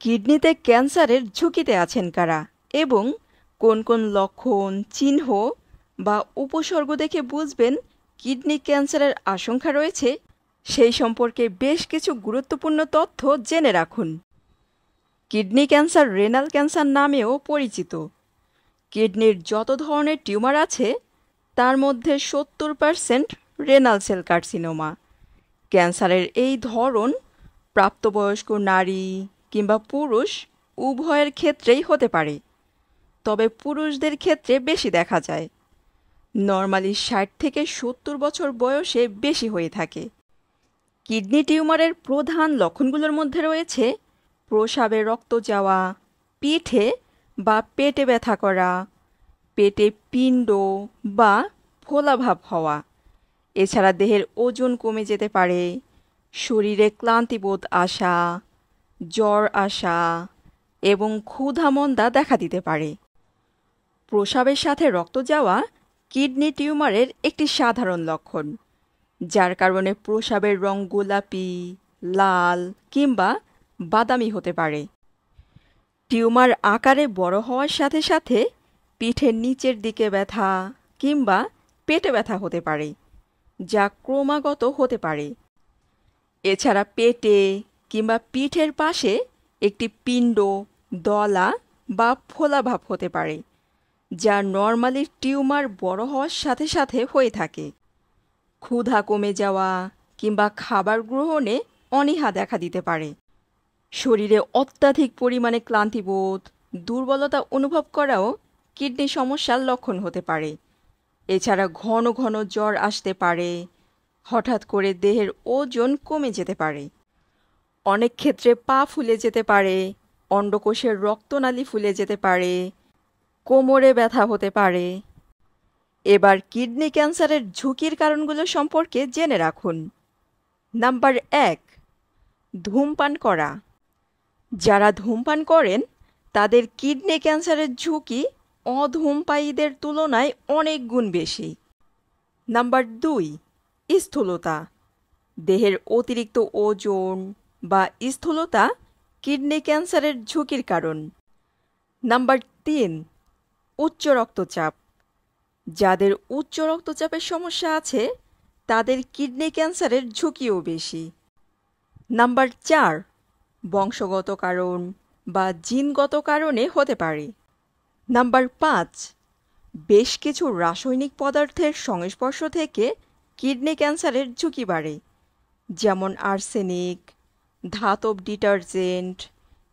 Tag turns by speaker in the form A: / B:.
A: কিডনিতে ক্যান্সারের ঝুঁকিতে আছেন কারা এবং কোন কোন লক্ষণ, চিহ্ন বা উপসর্গ দেখে বুঝবেন কিডনি ক্যান্সারের আশঙ্কা রয়েছে, সেই সম্পর্কে বেশ কিছু গুরুত্বপূর্ণ তথ্য জেনে রাখুন। কিডনি ক্যান্সার রেনাল ক্যান্সার নামেও পরিচিত। কিডনির যত ধরনের টিউমার আছে তার মধ্যে 70% রেনাল সেল কার্সিনোমা। ক্যান্সারের এই ধরন প্রাপ্তবয়স্ক নারী কিংবা পুরুষ উভয়ের ক্ষেত্রেই হতে পারে, তবে পুরুষদের ক্ষেত্রে বেশি দেখা যায়। নর্মালি 60 থেকে 70 বছর বয়সে বেশি হয়ে থাকে। কিডনি টিউমারের প্রধান লক্ষণগুলোর মধ্যে রয়েছে প্রস্রাবে রক্ত যাওয়া, পিঠে বা পেটে ব্যথা করা, পেটে পিণ্ড বা ফোলাভাব হওয়া। এছাড়া দেহের ওজন কমে যেতে পারে, শরীরে ক্লান্তিবোধ আসা, জ্বর আসা এবং ক্ষুধা-মন্দা দেখা দিতে পারে। প্রস্রাবের সাথে রক্ত যাওয়া কিডনি টিউমারের একটি সাধারণ লক্ষণ, যার কারণে প্রস্রাবের রং গোলাপি, লাল কিংবা বাদামি হতে পারে। টিউমার আকারে বড় হওয়ার সাথে সাথে পিঠের নিচের দিকে ব্যথা কিংবা পেটে ব্যথা হতে পারে, যা ক্রমাগত হতে পারে। এছাড়া পেটে কিংবা পিঠের পাশে একটি পিণ্ড, দলা বা ফোলাভাব হতে পারে, যা নর্মালি টিউমার বড় হওয়ার সাথে সাথে হয়ে থাকে। ক্ষুধা কমে যাওয়া কিংবা খাবার গ্রহণে অনীহা দেখা দিতে পারে। শরীরে অত্যাধিক পরিমাণে ক্লান্তিবোধ, দুর্বলতা অনুভব করাও কিডনি সমস্যার লক্ষণ হতে পারে। এছাড়া ঘন ঘন জ্বর আসতে পারে, হঠাৎ করে দেহের ওজন কমে যেতে পারে। অনেক ক্ষেত্রে পা ফুলে যেতে পারে, অন্ডকোষের রক্তনালী ফুলে যেতে পারে, কোমরে ব্যথা হতে পারে। এবার কিডনি ক্যান্সারের ঝুঁকির কারণগুলো সম্পর্কে জেনে রাখুন। নাম্বার 1, ধূমপান করা। যারা ধূমপান করেন তাদের কিডনি ক্যান্সারের ঝুঁকি অধূমপায়ীদের তুলনায় অনেক গুণ বেশি। নাম্বার 2, স্থূলতা। দেহের অতিরিক্ত ওজন বা স্থূলতা কিডনি ক্যান্সারের ঝুঁকির কারণ। নাম্বার 3, উচ্চ রক্তচাপ। যাদের উচ্চ রক্তচাপের সমস্যা আছে তাদের কিডনি ক্যান্সারের ঝুঁকিও বেশি। নাম্বার 4, বংশগত কারণ বা জিনগত কারণে হতে পারে। নাম্বার 5, বেশ কিছু রাসায়নিক পদার্থের সংস্পর্শ থেকে কিডনি ক্যান্সারের ঝুঁকি বাড়ে, যেমন আর্সেনিক, ধাতব ডিটারজেন্ট,